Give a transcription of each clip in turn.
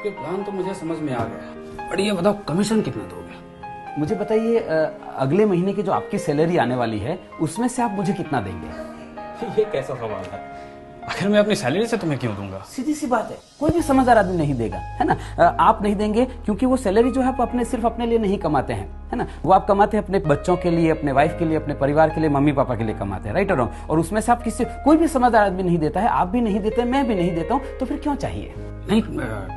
आपके प्लान तो मुझे समझ में आ गया, पर ये बताओ कमीशन कितना दोगे? मुझे बताइए, अगले महीने की जो आपकी सैलरी आने वाली है उसमें से आप मुझे कितना देंगे? ये कैसा सवाल है? आखिर मैं अपनी सैलरी से तुम्हें क्यों दूंगा? सीधी सी बात है, कोई भी समझदार आदमी नहीं देगा, है ना। आप नहीं देंगे क्योंकि वो सैलरी जो है आप अपने सिर्फ अपने लिए नहीं कमाते हैं, है ना। वो आप कमाते हैं अपने बच्चों के लिए, अपने वाइफ के लिए, अपने परिवार के लिए, मम्मी पापा के लिए कमाते हैं, राइट और रॉन्ग। और उसमें से आप किसी कोई भी समझदार आदमी नहीं देता है, आप भी नहीं देते, मैं भी नहीं देता हूँ, तो फिर क्यों चाहिए? नहीं,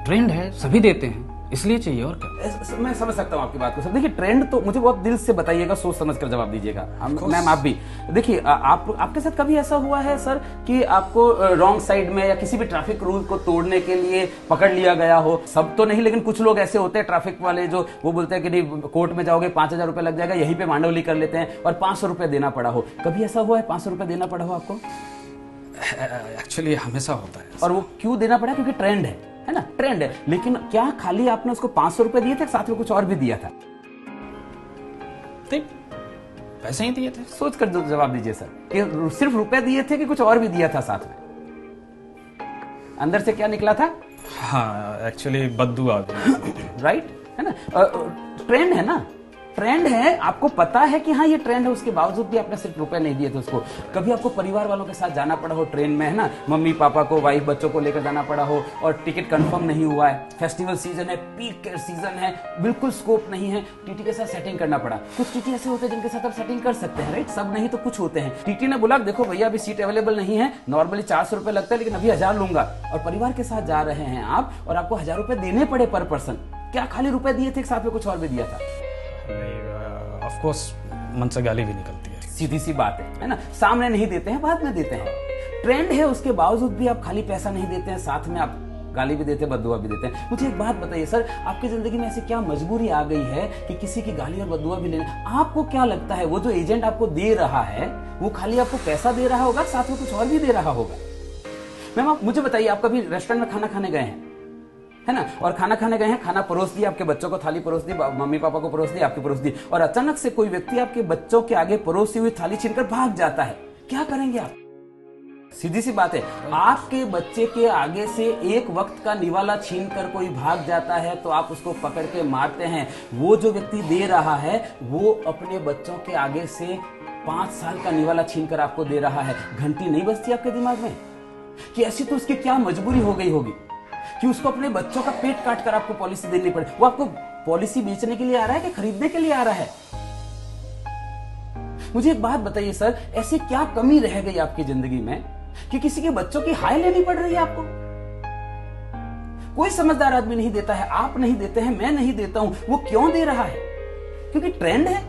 ट्रेंड है, सभी देते हैं, इसलिए चाहिए, और क्या। मैं समझ सकता हूँ आपकी बात को सर। देखिए, ट्रेंड तो मुझे बहुत दिल से बताइएगा, सोच समझ कर जवाब दीजिएगा। मैम आप भी देखिए, आपके साथ कभी ऐसा हुआ है सर कि आपको रॉन्ग साइड में या किसी भी ट्रैफिक रूल को तोड़ने के लिए पकड़ लिया गया हो? सब तो नहीं, लेकिन कुछ लोग ऐसे होते हैं ट्रैफिक वाले जो वो बोलते हैं कि नहीं कोर्ट में जाओगे 5,000 रुपए लग जाएगा, यहीं पे मांडवली कर लेते हैं और 500 रुपए देना पड़ा हो। कभी ऐसा हुआ है 500 रुपए देना पड़ा हो आपको? एक्चुअली हमेशा होता है। और वो क्यों देना पड़ा? क्योंकि ट्रेंड है ना, ट्रेंड है। लेकिन क्या खाली आपने उसको 500 रुपए दिए थे, साथ में कुछ और भी दिया था? पैसे ही दिए थे। सोच कर जवाब दीजिए सर, कि सिर्फ रुपए दिए थे कि कुछ और भी दिया था साथ में? अंदर से क्या निकला था? हाँ, एक्चुअली बद्दू आ गई। राइट, है ना। ट्रेंड है ना, ट्रेंड है, आपको पता है कि हाँ ये ट्रेंड है, उसके बावजूद भी आपने सिर्फ रुपए नहीं दिए थे उसको। कभी आपको परिवार वालों के साथ जाना पड़ा हो ट्रेन में, है ना, मम्मी पापा को, वाइफ बच्चों को लेकर जाना पड़ा हो और टिकट कंफर्म नहीं हुआ है, फेस्टिवल सीजन है, पीक सीजन है, बिल्कुल स्कोप नहीं है, टीटी के साथ सेटिंग करना पड़ा। कुछ टीटी ऐसे होते हैं जिनके साथ आप सेटिंग कर सकते हैं, राइट, सब नहीं तो कुछ होते हैं। टीटी ने बोला देखो भैया अभी सीट अवेलेबल नहीं है, नॉर्मली 400 रुपए लगता है लेकिन अभी 1000 लूंगा, और परिवार के साथ जा रहे हैं आप और आपको 1000 रुपए देने पड़े पर पर्सन। क्या खाली रुपए दिए थे, साथ में कुछ और भी दिया था? ऑफ कोर्स मन से गाली भी निकलती है। सीधी सी बात है ना। सामने नहीं देते हैं, बाद में देते हैं। ट्रेंड है, उसके बावजूद भी आप खाली पैसा नहीं देते हैं, साथ में आप गाली भी देते हैं, बद्दुआ भी देते हैं। मुझे एक बात बताइए सर, आपकी जिंदगी में ऐसी क्या मजबूरी आ गई है कि किसी की गाली और बद्दुआ भी लेने? आपको क्या लगता है वो जो एजेंट आपको दे रहा है वो खाली आपको पैसा दे रहा होगा, साथ में कुछ और भी दे रहा होगा? मैम आप मुझे बताइए, आप कभी रेस्टोरेंट में खाना खाने गए हैं, है ना, और खाना खाने गए हैं, खाना परोस दिया, आपके बच्चों को थाली परोस दी, मम्मी पापा को परोस दी, आपकी परोस दी, और अचानक से कोई व्यक्ति आपके बच्चों के आगे परोसी हुई थाली छीनकर भाग जाता है, क्या करेंगे आप? सीधी सी बात है, आपके बच्चे के आगे से एक वक्त का निवाला छीनकर कोई भाग जाता है तो आप उसको पकड़ के मारते हैं। वो जो व्यक्ति दे रहा है वो अपने बच्चों के आगे से 5 साल का निवाला छीनकर आपको दे रहा है। घंटी नहीं बजती आपके दिमाग में कि ऐसी तो उसकी क्या मजबूरी हो गई होगी कि उसको अपने बच्चों का पेट काट कर आपको पॉलिसी देनी पड़े? वो आपको पॉलिसी बेचने के लिए आ रहा है कि खरीदने के लिए आ रहा है? मुझे एक बात बताइए सर, ऐसी क्या कमी रह गई आपकी जिंदगी में कि किसी के बच्चों की हाय लेनी पड़ रही है आपको? कोई समझदार आदमी नहीं देता है, आप नहीं देते हैं, मैं नहीं देता हूं। वो क्यों दे रहा है? क्योंकि ट्रेंड है।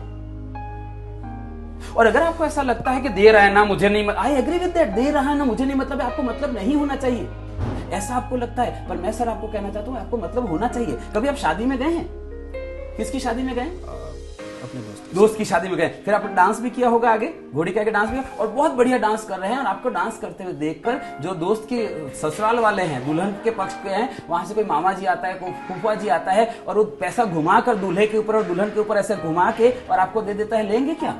और अगर आपको ऐसा लगता है कि दे रहा है ना मुझे नहीं, आई एग्री विद दैट, दे रहा है ना मुझे नहीं मतलब है, आपको मतलब नहीं होना चाहिए, ऐसा आपको लगता है। पर मैं सर आपको कहना चाहता हूं आपको मतलब होना चाहिए। कभी आप शादी में गए हैं? किसकी शादी में गए? अपने दोस्त की शादी में गए, फिर आपने डांस भी किया होगा, आगे घोड़ी के आगे डांस भी किया, और बहुत बढ़िया डांस कर रहे हैं, और आपको डांस करते हुए देखकर जो दोस्त के ससुराल वाले हैं, दुल्हन के पक्ष के हैं, वहां से कोई मामा जी आता है, कोई फूफा जी आता है, और वो पैसा घुमाकर दूल्हे के ऊपर और दुल्हन के ऊपर ऐसे घुमा के और आपको दे देता है, लेंगे क्या?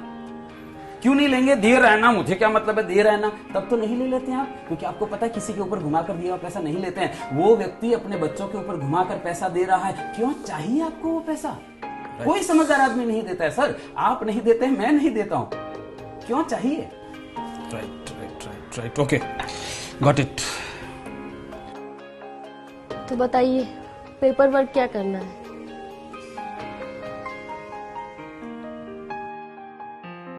क्यों नहीं लेंगे? दे रहा है ना, मुझे क्या मतलब है, दे रहा है ना, तब तो नहीं ले लेते हैं आप, क्योंकि आपको पता है किसी के ऊपर घुमाकर दिया हुआ पैसा नहीं लेते हैं। वो व्यक्ति अपने बच्चों के ऊपर घुमाकर पैसा दे रहा है, क्यों चाहिए आपको वो पैसा? कोई समझदार आदमी नहीं देता है सर, आप नहीं देते हैं, मैं नहीं देता हूं, क्यों चाहिए? Right, okay, got it. तो बताइए पेपर वर्क क्या करना है?